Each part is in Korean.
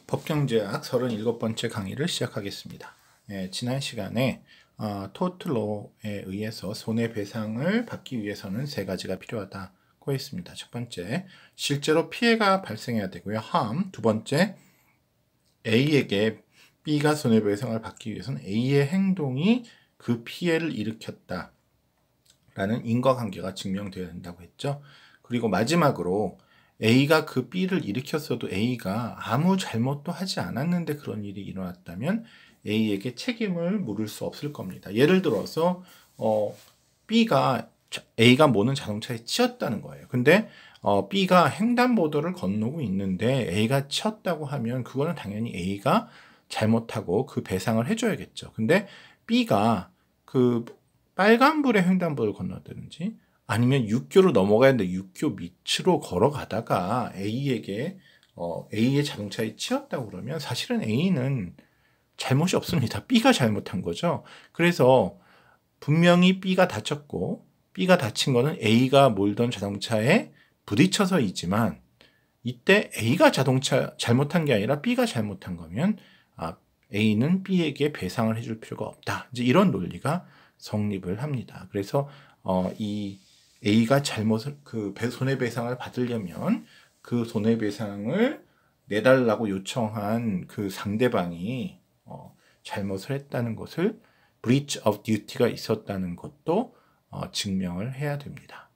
법경제학 37번째 강의를 시작하겠습니다. 지난 시간에 토트로에 의해서 손해배상을 받기 위해서는 세 가지가 필요하다고 했습니다. 첫 번째, 실제로 피해가 발생해야 되고요. harm. 두 번째, A에게 B가 손해배상을 받기 위해서는 A의 행동이 그 피해를 일으켰다라는 인과관계가 증명되어야 된다고 했죠. 그리고 마지막으로 A가 그 B를 일으켰어도 A가 아무 잘못도 하지 않았는데 그런 일이 일어났다면 A에게 책임을 물을 수 없을 겁니다. 예를 들어서 A가 모는 자동차에 치였다는 거예요. 근데 B가 횡단보도를 건너고 있는데 A가 치였다고 하면 그거는 당연히 A가 잘못하고 그 배상을 해줘야겠죠. 근데 B가 그 빨간불에 횡단보도를 건너든지 아니면 육교로 넘어가야 하는데 육교 밑으로 걸어가다가 A에게 A의 자동차에 치였다고 그러면 사실은 A는 잘못이 없습니다. B가 잘못한 거죠. 그래서 분명히 B가 다쳤고 B가 다친 거는 A가 몰던 자동차에 부딪혀서이지만 이때 A가 자동차 잘못한 게 아니라 B가 잘못한 거면 A는 B에게 배상을 해줄 필요가 없다. 이제 이런 논리가 성립을 합니다. 그래서 이 A가 손해배상을 받으려면 그 손해배상을 내달라고 요청한 그 상대방이 잘못을 했다는 것을 breach of duty가 있었다는 것도 증명을 해야 됩니다.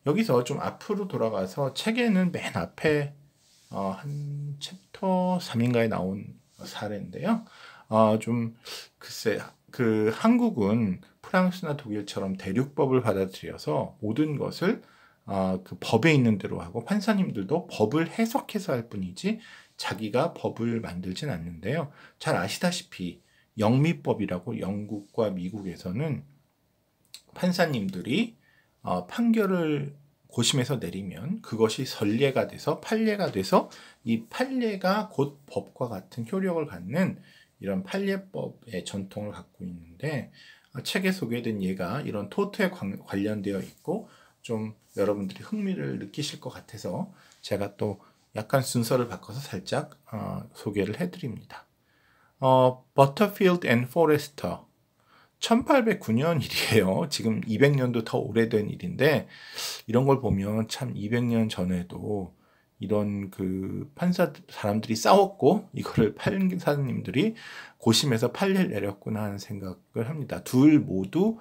여기서 좀 앞으로 돌아가서 책에는 맨 앞에 한 챕터 3인가에 나온 사례인데요. 글쎄, 한국은 프랑스나 독일처럼 대륙법을 받아들여서 모든 것을 그 법에 있는 대로 하고 판사님들도 법을 해석해서 할 뿐이지 자기가 법을 만들진 않는데요. 잘 아시다시피 영미법이라고 영국과 미국에서는 판사님들이 판결을 고심에서 내리면 그것이 선례가 돼서 판례가 돼서 이 판례가 곧 법과 같은 효력을 갖는 이런 판례법의 전통을 갖고 있는데 책에 소개된 예가 이런 토트에 관련되어 있고 좀 여러분들이 흥미를 느끼실 것 같아서 제가 또 약간 순서를 바꿔서 살짝 소개를 해드립니다. 버터필드 앤 포레스터 1809년 일이에요. 지금 200년도 더 오래된 일인데 이런 걸 보면 참 200년 전에도 이런 그 사람들이 싸웠고 이거를 판사님들이 고심해서 판례를 내렸구나 하는 생각을 합니다. 둘 모두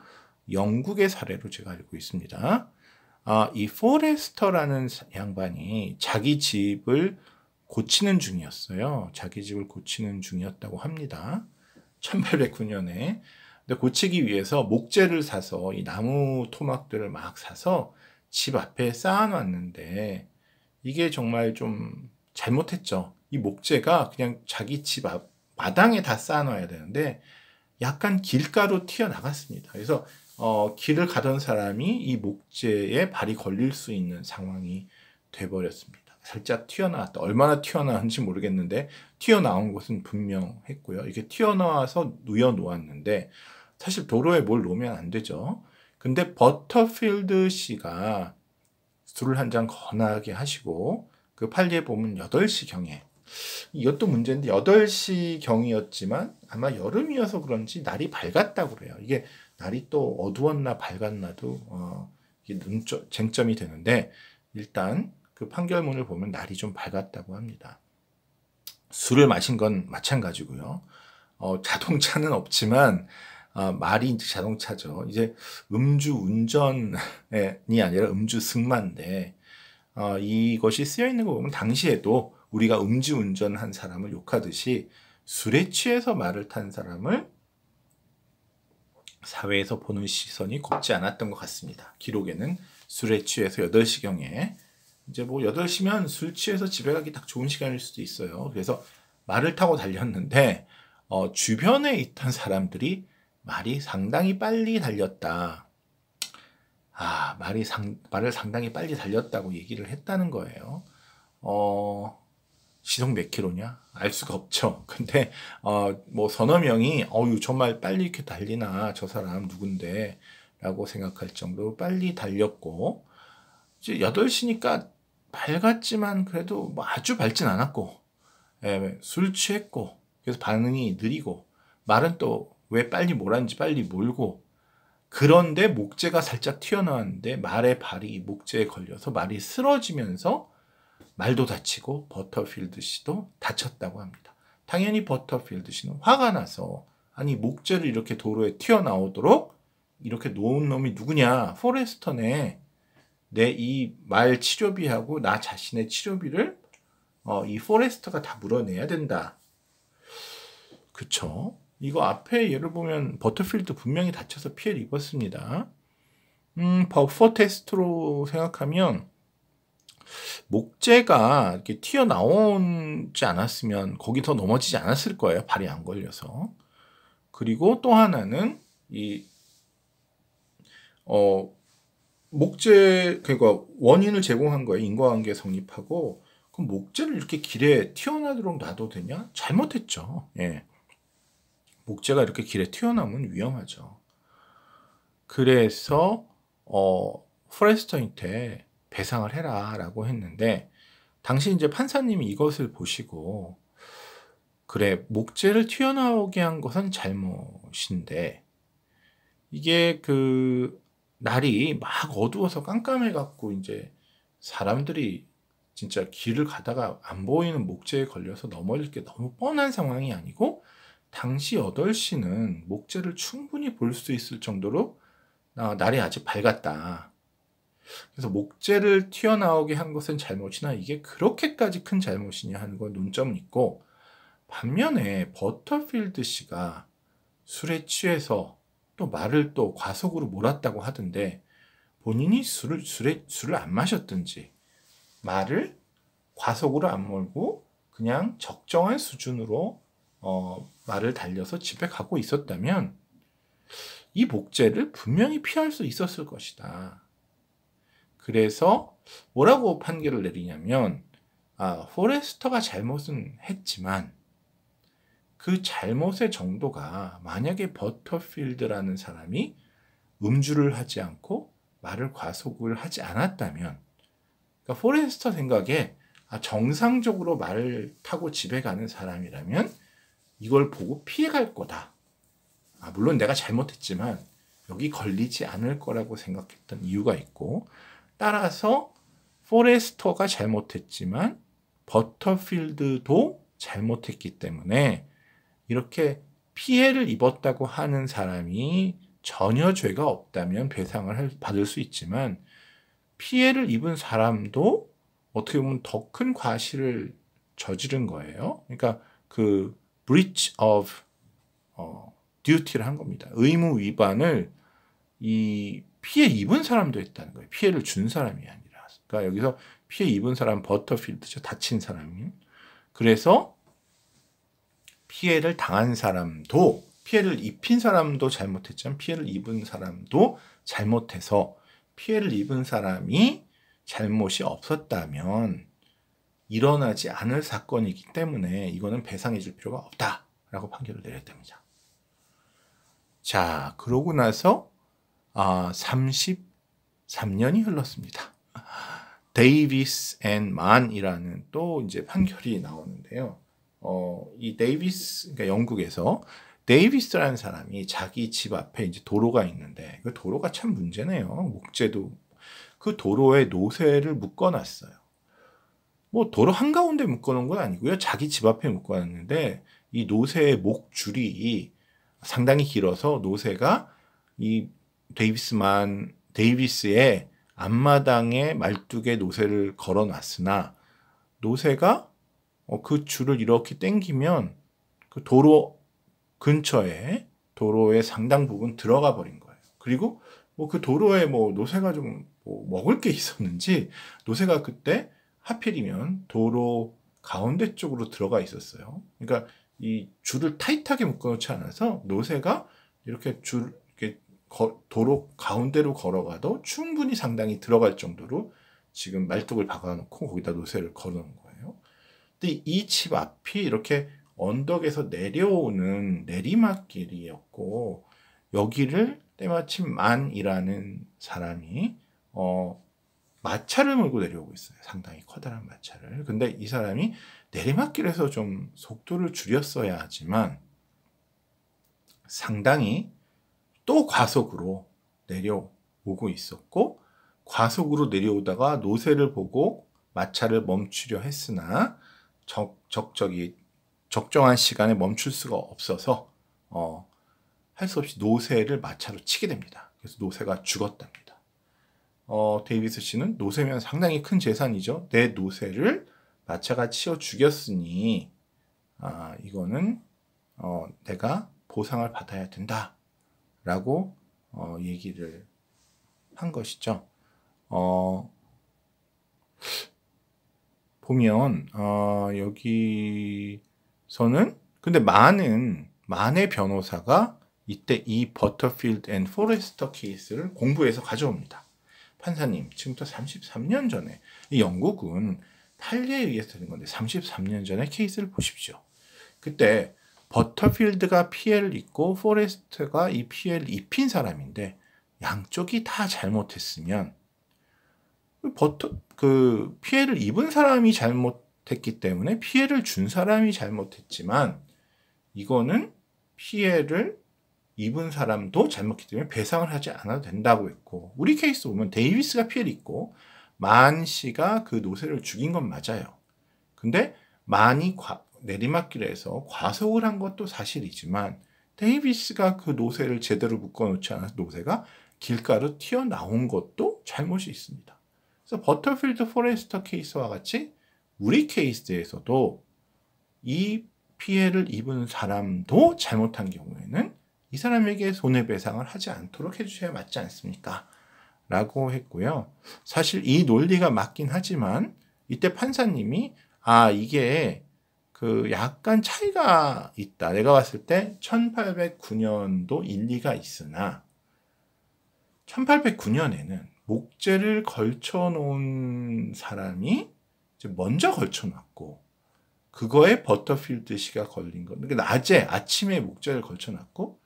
영국의 사례로 제가 알고 있습니다. 이 포레스터라는 양반이 자기 집을 고치는 중이었어요. 자기 집을 고치는 중이었다고 합니다. 1809년에. 근데 고치기 위해서 목재를 사서 이 나무 토막들을 막 사서 집 앞에 쌓아놨는데 이게 정말 좀 잘못했죠. 이 목재가 그냥 자기 집 앞 마당에 다 쌓아놔야 되는데 약간 길가로 튀어나갔습니다. 그래서 길을 가던 사람이 이 목재에 발이 걸릴 수 있는 상황이 돼버렸습니다. 살짝 튀어나왔다. 얼마나 튀어나왔는지 모르겠는데 튀어나온 것은 분명했고요. 이게 튀어나와서 누워놓았는데 사실 도로에 뭘 놓으면 안 되죠. 근데 버터필드 씨가 술을 한 잔 거나하게 하시고 그 판례에 보면 8시경에 이것도 문제인데 8시경이었지만 아마 여름이어서 그런지 날이 밝았다고 그래요. 이게 날이 또 어두웠나 밝았나도 이게 쟁점이 되는데 일단 그 판결문을 보면 날이 좀 밝았다고 합니다. 술을 마신 건 마찬가지고요. 자동차는 없지만 말이 이제 자동차죠. 이제 음주 운전이 아니라 음주 승마인데 이것이 쓰여 있는 거 보면 당시에도 우리가 음주 운전한 사람을 욕하듯이 술에 취해서 말을 탄 사람을 사회에서 보는 시선이 곱지 않았던 것 같습니다. 기록에는 술에 취해서 8시경에 이제 뭐 8시면 술 취해서 집에 가기 딱 좋은 시간일 수도 있어요. 그래서 말을 타고 달렸는데 주변에 있던 사람들이 말이 상당히 빨리 달렸다. 말을 상당히 빨리 달렸다고 얘기를 했다는 거예요. 시속 몇 킬로냐? 알 수가 없죠. 근데 뭐 서너 명이 정말 빨리 이렇게 달리나 저 사람 누군데 라고 생각할 정도로 빨리 달렸고 이제 8시니까 밝았지만 그래도 뭐 아주 밝진 않았고 술 취했고 그래서 반응이 느리고 말은 또 왜 빨리 몰았는지 빨리 몰고 그런데 목재가 살짝 튀어나왔는데 말의 발이 목재에 걸려서 말이 쓰러지면서 말도 다치고 버터필드 씨도 다쳤다고 합니다. 당연히 버터필드 씨는 화가 나서 아니 목재를 이렇게 도로에 튀어나오도록 이렇게 놓은 놈이 누구냐 포레스터네 내 이 말 치료비하고 나 자신의 치료비를 이 포레스터가 다 물어내야 된다. 그쵸? 이거 앞에 예를 보면 버터필드 분명히 다쳐서 피해를 입었습니다. 버퍼 테스트로 생각하면 목재가 이렇게 튀어나오지 않았으면 거기서 넘어지지 않았을 거예요. 발이 안 걸려서. 그리고 또 하나는 목재 그러니까 원인을 제공한 거예요. 인과관계 성립하고 그럼 목재를 이렇게 길에 튀어나오도록 놔도 되냐? 잘못했죠. 예. 목재가 이렇게 길에 튀어나오면 위험하죠. 그래서 포레스터한테 배상을 해라라고 했는데 당시 이제 판사님이 이것을 보시고 그래 목재를 튀어나오게 한 것은 잘못인데 이게 그 날이 막 어두워서 깜깜해 갖고 이제 사람들이 진짜 길을 가다가 안 보이는 목재에 걸려서 넘어질 게 너무 뻔한 상황이 아니고 당시 8시는 목재를 충분히 볼 수 있을 정도로 날이 아직 밝았다. 그래서 목재를 튀어나오게 한 것은 잘못이나 이게 그렇게까지 큰 잘못이냐 하는 건 논점은 있고 반면에 버터필드 씨가 술에 취해서 또 말을 또 과속으로 몰았다고 하던데 본인이 술을 안 마셨든지 말을 과속으로 안 몰고 그냥 적정한 수준으로 말을 달려서 집에 가고 있었다면 이 목재를 분명히 피할 수 있었을 것이다. 그래서 뭐라고 판결을 내리냐면 포레스터가 잘못은 했지만 그 잘못의 정도가 만약에 버터필드라는 사람이 음주를 하지 않고 말을 과속을 하지 않았다면 그러니까 포레스터 생각에 정상적으로 말을 타고 집에 가는 사람이라면 이걸 보고 피해갈 거다. 물론 내가 잘못했지만 여기 걸리지 않을 거라고 생각했던 이유가 있고 따라서 포레스터가 잘못했지만 버터필드도 잘못했기 때문에 이렇게 피해를 입었다고 하는 사람이 전혀 죄가 없다면 배상을 받을 수 있지만 피해를 입은 사람도 어떻게 보면 더 큰 과실을 저지른 거예요. 그러니까 그 breach of duty를 한 겁니다. 의무 위반을 이 피해 입은 사람도 했다는 거예요. 피해를 준 사람이 아니라. 그러니까 여기서 피해 입은 사람 버터필드죠. 다친 사람이. 그래서 피해를 당한 사람도 피해를 입힌 사람도 잘못했지만 피해를 입은 사람도 잘못해서 피해를 입은 사람이 잘못이 없었다면 일어나지 않을 사건이기 때문에 이거는 배상해 줄 필요가 없다라고 판결을 내렸답니다. 자, 그러고 나서 33년이 흘렀습니다. 데이비스 앤 만이라는 또 이제 판결이 나오는데요. 이 데이비스, 그러니까 영국에서 데이비스라는 사람이 자기 집 앞에 이제 도로가 있는데 그 도로가 참 문제네요. 목재도 그 도로에 노새를 묶어놨어요. 뭐 도로 한가운데 묶어놓은 건 아니고요. 자기 집 앞에 묶어놨는데 이 노새의 목줄이 상당히 길어서 노새가 이 데이비스의 앞마당에 말뚝에 노새를 걸어놨으나 노새가 그 줄을 이렇게 당기면 그 도로 근처에 도로의 상당 부분 들어가 버린 거예요. 그리고 뭐 그 도로에 뭐 노새가 좀 뭐 먹을 게 있었는지 노새가 그때 하필이면 도로 가운데 쪽으로 들어가 있었어요. 그러니까 이 줄을 타이트하게 묶어놓지 않아서 노새가 이렇게 도로 가운데로 걸어가도 충분히 상당히 들어갈 정도로 지금 말뚝을 박아놓고 거기다 노새를 걸어놓은 거예요. 근데 이 집 앞이 이렇게 언덕에서 내려오는 내리막길이었고 여기를 때마침 만이라는 사람이 마차를 몰고 내려오고 있어요. 상당히 커다란 마차를. 근데 이 사람이 내리막길에서 좀 속도를 줄였어야 하지만 상당히 또 과속으로 내려오고 있었고, 과속으로 내려오다가 노새를 보고 마차를 멈추려 했으나 적정한 시간에 멈출 수가 없어서 할 수 없이 노새를 마차로 치게 됩니다. 그래서 노새가 죽었답니다. 데이비스 씨는 노새면 상당히 큰 재산이죠. 내 노새를 마차가 치어 죽였으니 이거는 내가 보상을 받아야 된다 라고 얘기를 한 것이죠. 보면 여기서는 근데 만의 변호사가 이때 이 버터필드 앤 포레스터 케이스를 공부해서 가져옵니다. 판사님, 지금부터 33년 전에, 이 영국은 판례에 의해서 된 건데 33년 전의 케이스를 보십시오. 그때 버터필드가 피해를 입고 포레스터가 이 피해를 입힌 사람인데 양쪽이 다 잘못했으면 피해를 입은 사람이 잘못했기 때문에 피해를 준 사람이 잘못했지만, 이거는 피해를 입은 사람도 잘못했기 때문에 배상을 하지 않아도 된다고 했고, 우리 케이스 보면 데이비스가 피해를 입고 만 씨가 그 노새를 죽인 건 맞아요. 근데 만이 내리막길에서 과속을 한 것도 사실이지만 데이비스가 그 노새를 제대로 묶어놓지 않아서 노새가 길가로 튀어나온 것도 잘못이 있습니다. 그래서 버터필드 포레스터 케이스와 같이 우리 케이스에서도 이 피해를 입은 사람도 잘못한 경우에는 이 사람에게 손해배상을 하지 않도록 해주셔야 맞지 않습니까? 라고 했고요. 사실 이 논리가 맞긴 하지만 이때 판사님이 이게 약간 차이가 있다. 내가 봤을 때 1809년도 일리가 있으나 1809년에는 목재를 걸쳐놓은 사람이 먼저 걸쳐놨고, 그거에 버터필드 씨가 걸린 거. 그러니까 아침에 목재를 걸쳐놨고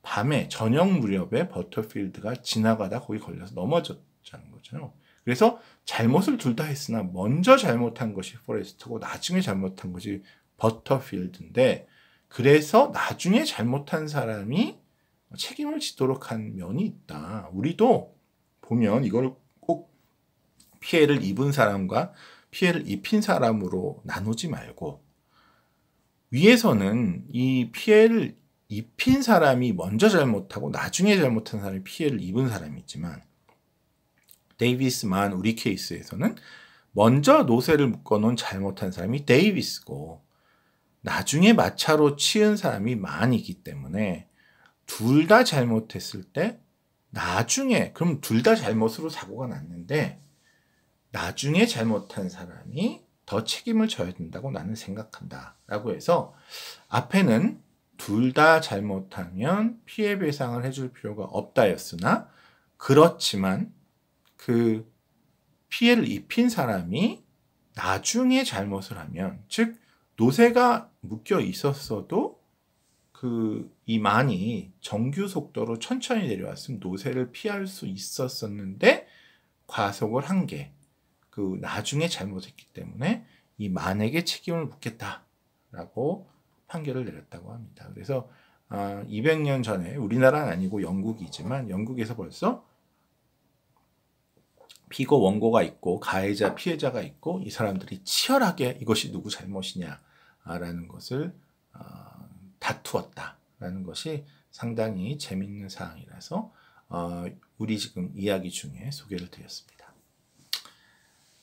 밤에 저녁 무렵에 버터필드가 지나가다 거기 걸려서 넘어졌다는 거죠. 그래서 잘못을 둘 다 했으나 먼저 잘못한 것이 포레스트고 나중에 잘못한 것이 버터필드인데, 그래서 나중에 잘못한 사람이 책임을 지도록 한 면이 있다. 우리도 보면 이걸 꼭 피해를 입은 사람과 피해를 입힌 사람으로 나누지 말고, 위에서는 이 피해를 입힌 사람이 먼저 잘못하고 나중에 잘못한 사람이 피해를 입은 사람이지만, 데이비스만 우리 케이스에서는 먼저 노새를 묶어놓은 잘못한 사람이 데이비스고 나중에 마차로 치은 사람이 만이기 때문에 둘 다 잘못했을 때 나중에, 그럼 둘 다 잘못으로 사고가 났는데 나중에 잘못한 사람이 더 책임을 져야 된다고 나는 생각한다 라고 해서, 앞에는 둘 다 잘못하면 피해 배상을 해줄 필요가 없다였으나, 그렇지만 그 피해를 입힌 사람이 나중에 잘못을 하면, 즉 노새가 묶여 있었어도 이 만이 정규 속도로 천천히 내려왔으면 노새를 피할 수 있었었는데 과속을 한 게 나중에 잘못했기 때문에 이 만에게 책임을 묻겠다라고 판결을 내렸다고 합니다. 그래서 200년 전에, 우리나라는 아니고 영국이지만 영국에서 벌써 피고 원고가 있고 가해자 피해자가 있고 이 사람들이 치열하게 이것이 누구 잘못이냐라는 것을 다투었다라는 것이 상당히 재미있는 사항이라서 우리 지금 이야기 중에 소개를 드렸습니다.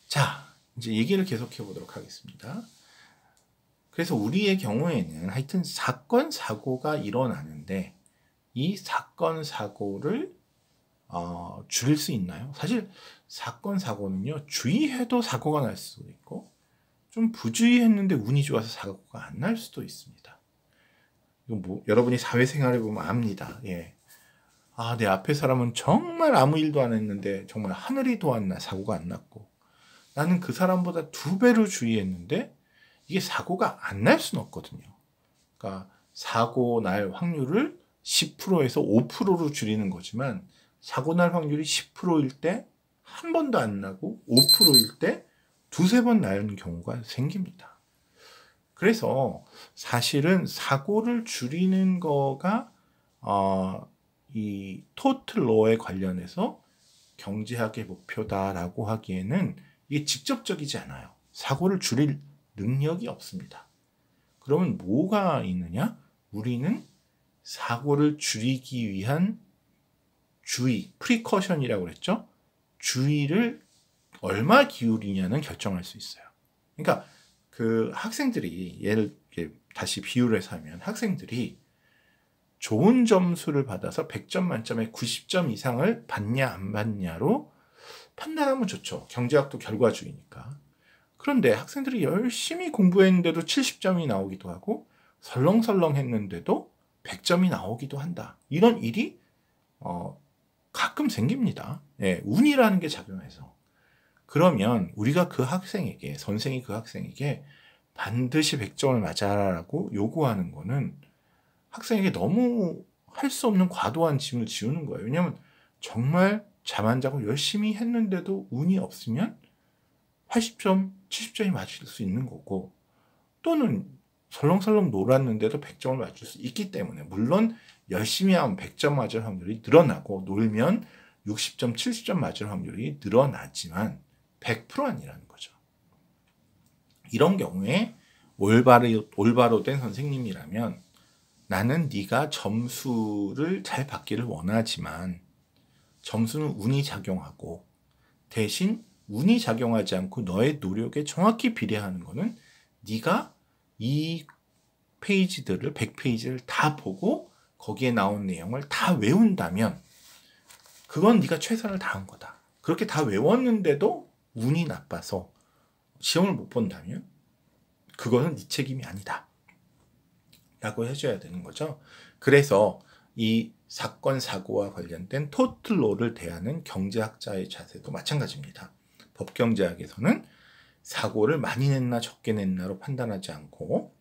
자, 이제 얘기를 계속해 보도록 하겠습니다. 그래서 우리의 경우에는 하여튼 사건, 사고가 일어나는데 이 사건, 사고를 줄일 수 있나요? 사실 사건, 사고는요, 주의해도 사고가 날 수도 있고 좀 부주의했는데 운이 좋아서 사고가 안 날 수도 있습니다. 이거 여러분이 사회생활을 보면 압니다. 예. 내 앞에 사람은 정말 아무 일도 안 했는데 정말 하늘이 도왔나 사고가 안 났고, 나는 그 사람보다 2배로 주의했는데 이게 사고가 안 날 수는 없거든요. 그러니까 사고 날 확률을 10%에서 5%로 줄이는 거지만 사고 날 확률이 10%일 때 한 번도 안 나고 5%일 때 두세 번 나는 경우가 생깁니다. 그래서 사실은 사고를 줄이는 거가 이 토틀 로에 관련해서 경제학의 목표다라고 하기에는 이게 직접적이지 않아요. 사고를 줄일 능력이 없습니다. 그러면 뭐가 있느냐? 우리는 사고를 줄이기 위한 주의, 프리커션이라고 그랬죠? 주의를 얼마 기울이냐는 결정할 수 있어요. 그러니까 그 학생들이 예를 다시 비유를 해서 하면 학생들이 좋은 점수를 받아서 100점 만점에 90점 이상을 받냐 안 받냐로 판단하면 좋죠. 경제학도 결과주의니까. 그런데 학생들이 열심히 공부했는데도 70점이 나오기도 하고 설렁설렁 했는데도 100점이 나오기도 한다. 이런 일이 가끔 생깁니다. 예, 운이라는 게 작용해서. 그러면 우리가 그 학생에게, 선생이 그 학생에게 반드시 100점을 맞아라고 요구하는 거는 학생에게 너무 할 수 없는 과도한 짐을 지우는 거예요. 왜냐하면 정말 잠 안 자고 열심히 했는데도 운이 없으면 80점, 70점이 맞을 수 있는 거고, 또는 설렁설렁 놀았는데도 100점을 맞을 수 있기 때문에, 물론 열심히 하면 100점 맞을 확률이 늘어나고 놀면 60점, 70점 맞을 확률이 늘어나지만 100% 아니라는 거죠. 이런 경우에 올바로 된 선생님이라면 나는 네가 점수를 잘 받기를 원하지만 점수는 운이 작용하고 대신 운이 작용하지 않고 너의 노력에 정확히 비례하는 거는 네가 이 페이지들을 100페이지를 다 보고 거기에 나온 내용을 다 외운다면 그건 네가 최선을 다한 거다. 그렇게 다 외웠는데도 운이 나빠서 시험을 못 본다면 그거는 네 책임이 아니다 라고 해줘야 되는 거죠. 그래서 이 사건 사고와 관련된 토틀로를 대하는 경제학자의 자세도 마찬가지입니다. 법경제학에서는 사고를 많이 냈나 적게 냈나로 판단하지 않고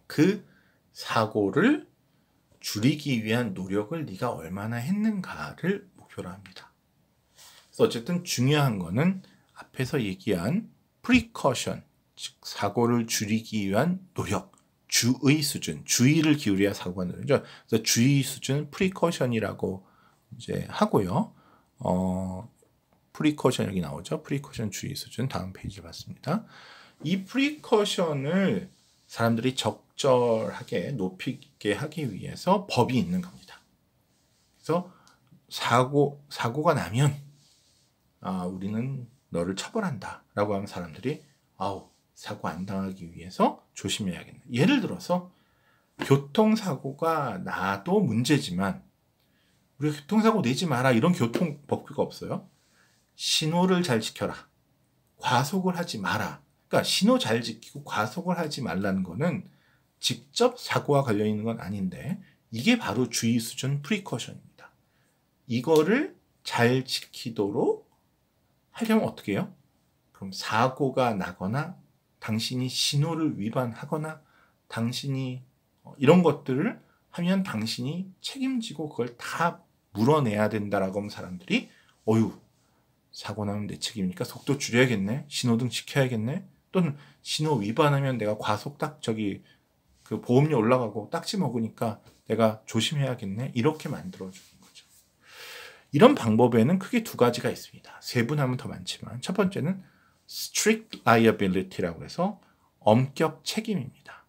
그 사고를 줄이기 위한 노력을 네가 얼마나 했는가를 목표로 합니다. 그래서 어쨌든 중요한 거는 앞에서 얘기한 프리커션, 즉 사고를 줄이기 위한 노력, 주의 수준, 주의를 기울여야 사고가 늘죠. 그래서 주의 수준 프리커션이라고 이제 하고요. 프리커션 여기 나오죠. 프리커션 주의 수준 다음 페이지 봤습니다. 이 프리커션을 사람들이 적절하게 높이게 하기 위해서 법이 있는 겁니다. 그래서 사고가 나면 우리는 너를 처벌한다라고 하면 사람들이 사고 안 당하기 위해서 조심해야겠네. 예를 들어서 교통사고가 나도 문제지만 우리가 교통사고 내지 마라 이런 교통법규가 없어요. 신호를 잘 지켜라. 과속을 하지 마라. 그러니까 신호 잘 지키고 과속을 하지 말라는 거는 직접 사고와 관련 있는 건 아닌데 이게 바로 주의 수준 프리커션입니다. 이거를 잘 지키도록 하려면 어떻게 해요? 그럼 사고가 나거나 당신이 신호를 위반하거나 당신이 이런 것들을 하면 당신이 책임지고 그걸 다 물어내야 된다라고 하면 사람들이 사고 나면 내 책임이니까 속도 줄여야겠네. 신호등 지켜야겠네. 또는 신호 위반하면 내가 과속 그 보험료 올라가고 딱지 먹으니까 내가 조심해야겠네. 이렇게 만들어주는 거죠. 이런 방법에는 크게 두 가지가 있습니다. 세분하면 더 많지만 첫 번째는 strict liability라고 해서 엄격 책임입니다.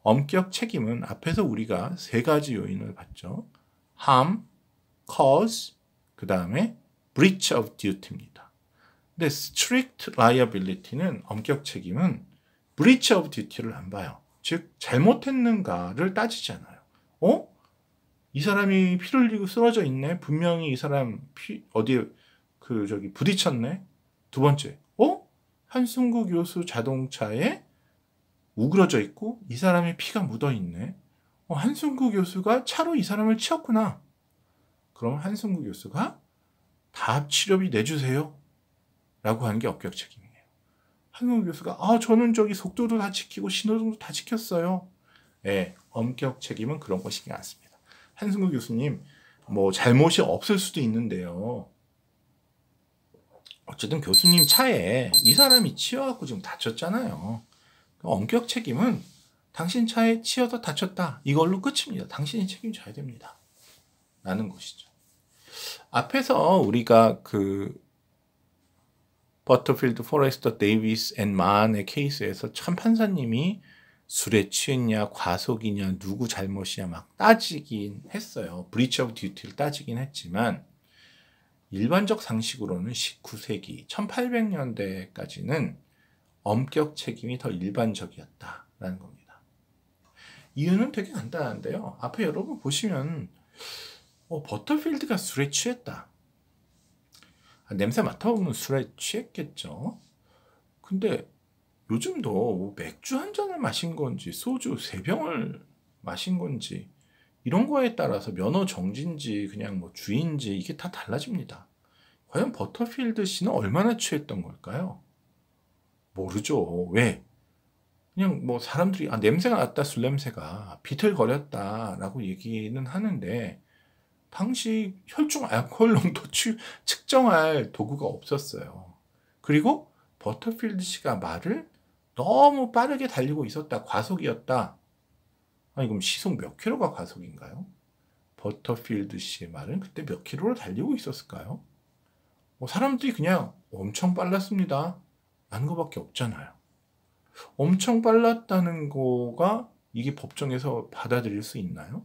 엄격 책임은 앞에서 우리가 세 가지 요인을 봤죠. harm, cause, 그 다음에 breach of duty입니다. 근데 strict liability는 엄격 책임은 breach of duty를 안 봐요. 즉 잘못했는가를 따지지 않아요. 이 사람이 피를 흘리고 쓰러져 있네. 분명히 이 사람 어디에 부딪혔네. 두 번째, 한승구 교수 자동차에 우그러져 있고 이 사람의 피가 묻어 있네. 한승구 교수가 차로 이 사람을 치었구나. 그럼 한승구 교수가 다 치료비 내주세요. 라고 하는 게 엄격 책임이에요. 한승구 교수가 저는 속도도 다 지키고 신호등도 다 지켰어요. 네, 엄격 책임은 그런 거 신경 안 씁니다. 한승구 교수님 잘못이 없을 수도 있는데요. 어쨌든 교수님 차에 이 사람이 치여갖고 지금 다쳤잖아요. 엄격 책임은 당신 차에 치여서 다쳤다. 이걸로 끝입니다. 당신이 책임져야 됩니다. 라는 것이죠. 앞에서 우리가 그 버터필드, 포레스터, 데이비스 앤 만의 케이스에서 참 판사님이 술에 취했냐, 과속이냐, 누구 잘못이냐 막 따지긴 했어요. 브리치 오브 듀티를 따지긴 했지만 일반적 상식으로는 19세기, 1800년대까지는 엄격 책임이 더 일반적이었다라는 겁니다. 이유는 되게 간단한데요. 앞에 여러분 보시면 버터필드가 술에 취했다. 냄새 맡아보면 술에 취했겠죠. 근데 요즘도 뭐 맥주 한 잔을 마신 건지 소주 3병을 마신 건지 이런 거에 따라서 면허 정지인지 그냥 뭐 주의인지 이게 다 달라집니다. 과연 버터필드 씨는 얼마나 취했던 걸까요? 모르죠. 왜? 그냥 뭐 사람들이 냄새가 났다, 술 냄새가 비틀거렸다라고 얘기는 하는데 당시 혈중 알코올 농도 측정할 도구가 없었어요. 그리고 버터필드 씨가 말을 너무 빠르게 달리고 있었다. 과속이었다. 아니 그럼 시속 몇 킬로가 과속인가요? 버터필드 씨의 말은 그때 몇 킬로를 달리고 있었을까요? 사람들이 그냥 엄청 빨랐습니다. 라는 거밖에 없잖아요. 엄청 빨랐다는 거가 이게 법정에서 받아들일 수 있나요?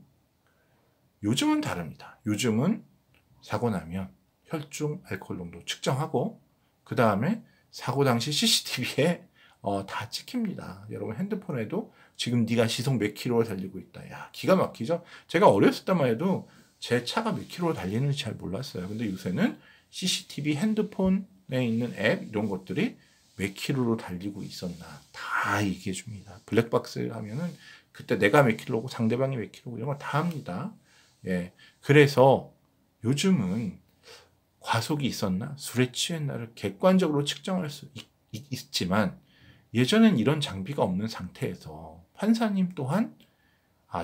요즘은 다릅니다. 요즘은 사고 나면 혈중 알코올 농도 측정하고 그 다음에 사고 당시 CCTV에 다 찍힙니다. 여러분 핸드폰에도 지금 네가 시속 몇 킬로를 달리고 있다. 야, 기가 막히죠? 제가 어렸을 때만 해도 제 차가 몇 킬로를 달리는지 잘 몰랐어요. 근데 요새는 CCTV 핸드폰에 있는 앱 이런 것들이 몇 킬로로 달리고 있었나 다 얘기해 줍니다. 블랙박스 하면은 그때 내가 몇 킬로고 상대방이 몇 킬로고 이런 거 다 합니다. 예. 그래서 요즘은 과속이 있었나 술에 취했나를 객관적으로 측정할 수 있지만 예전엔 이런 장비가 없는 상태에서 판사님 또한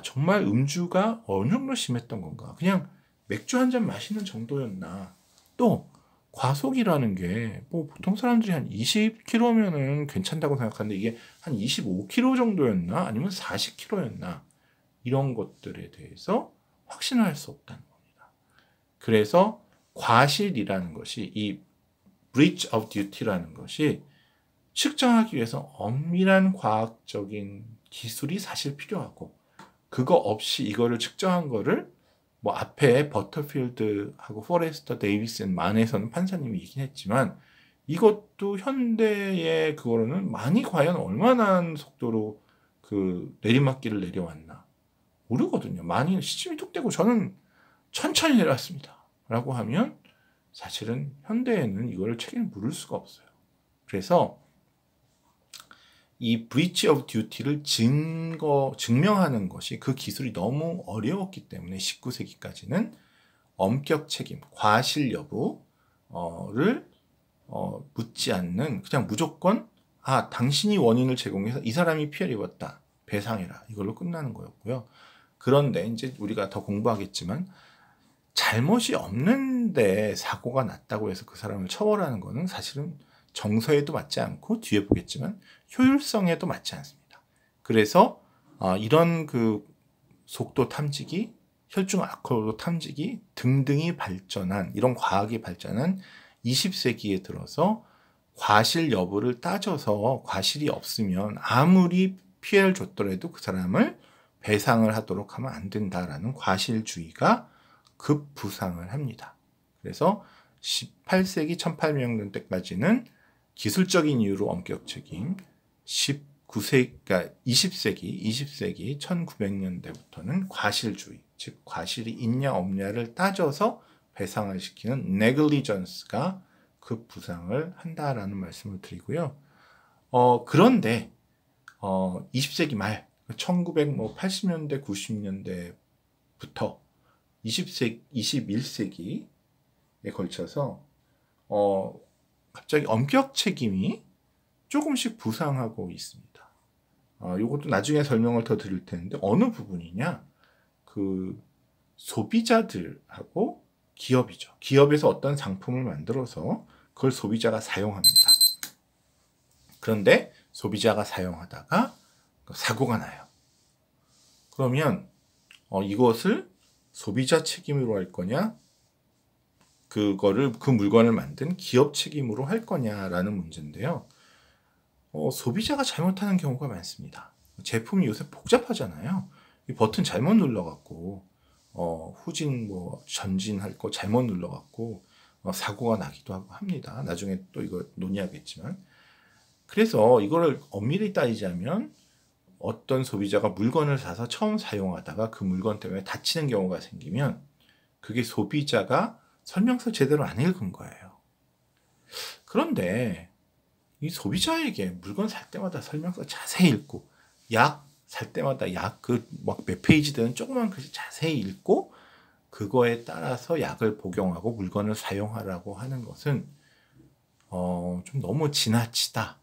정말 음주가 어느 정도 심했던 건가 그냥 맥주 한 잔 마시는 정도였나 또 과속이라는 게 뭐 보통 사람들이 한 20km면은 괜찮다고 생각하는데 이게 한 25km 정도였나 아니면 40km였나 이런 것들에 대해서 확신을 할 수 없다는 겁니다. 그래서 과실이라는 것이 이 breach of duty라는 것이 측정하기 위해서 엄밀한 과학적인 기술이 사실 필요하고 그거 없이 이거를 측정한 거를 뭐 앞에 버터필드하고 포레스터, 데이비스 앤 만에서는 판사님이 얘기는 했지만 이것도 현대의 그거로는 많이 과연 얼마나 속도로 그 내리막길을 내려왔나 모르거든요. 많이 시침이 뚝 떼고 저는 천천히 내려왔습니다. 라고 하면 사실은 현대에는 이걸 책임을 물을 수가 없어요. 그래서 이 breach of duty를 증명하는 것이 그 기술이 너무 어려웠기 때문에 19세기까지는 엄격 책임, 과실 여부를 묻지 않는 그냥 무조건 당신이 원인을 제공해서 이 사람이 피해를 입었다. 배상해라. 이걸로 끝나는 거였고요. 그런데 이제 우리가 더 공부하겠지만 잘못이 없는데 사고가 났다고 해서 그 사람을 처벌하는 것은 사실은 정서에도 맞지 않고 뒤에 보겠지만 효율성에도 맞지 않습니다. 그래서 이런 그 속도 탐지기, 혈중 알코올 탐지기 등등이 발전한 이런 과학이 발전한 20세기에 들어서 과실 여부를 따져서 과실이 없으면 아무리 피해를 줬더라도 그 사람을 배상을 하도록 하면 안 된다라는 과실주의가 급부상을 합니다. 그래서 18세기 1800년대까지는 기술적인 이유로 엄격 책임, 19세기, 그러니까 20세기 1900년대부터는 과실주의, 즉 과실이 있냐 없냐를 따져서 배상을 시키는 negligence가 급부상을 한다라는 말씀을 드리고요. 그런데 20세기 말 1980년대 90년대부터 21세기에 걸쳐서 갑자기 엄격 책임이 조금씩 부상하고 있습니다. 이것도 나중에 설명을 더 드릴 텐데 어느 부분이냐? 그 소비자들하고 기업이죠. 기업에서 어떤 상품을 만들어서 그걸 소비자가 사용합니다. 그런데 소비자가 사용하다가 사고가 나요. 그러면 이것을 소비자 책임으로 할 거냐, 그 물건을 만든 기업 책임으로 할 거냐라는 문제인데요. 소비자가 잘못하는 경우가 많습니다. 제품이 요새 복잡하잖아요. 이 버튼 잘못 눌러갖고 후진 전진할 거 잘못 눌러갖고 사고가 나기도 하고 합니다. 나중에 또 이거 논의하겠지만. 그래서 이거를 엄밀히 따지자면 어떤 소비자가 물건을 사서 처음 사용하다가 그 물건 때문에 다치는 경우가 생기면 그게 소비자가 설명서 제대로 안 읽은 거예요. 그런데 이 소비자에게 물건 살 때마다 설명서 자세히 읽고, 약 살 때마다 약 몇 페이지 되는 조그만 글씨 자세히 읽고 그거에 따라서 약을 복용하고 물건을 사용하라고 하는 것은 좀 너무 지나치다.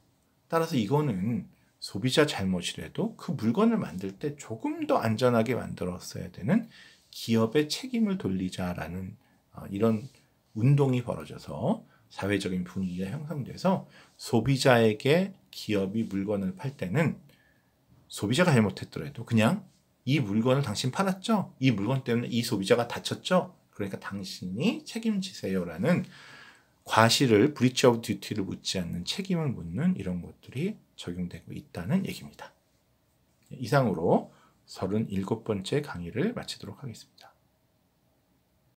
따라서 이거는 소비자 잘못이라도 그 물건을 만들 때 조금 더 안전하게 만들었어야 되는 기업의 책임을 돌리자라는 이런 운동이 벌어져서 사회적인 분위기가 형성돼서 소비자에게 기업이 물건을 팔 때는 소비자가 잘못했더라도 그냥 이 물건을 당신 팔았죠? 이 물건 때문에 이 소비자가 다쳤죠? 그러니까 당신이 책임지세요라는 과실을 브리치 오브 듀티를 묻지 않는 책임을 묻는 이런 것들이 적용되고 있다는 얘기입니다. 이상으로 37번째 강의를 마치도록 하겠습니다.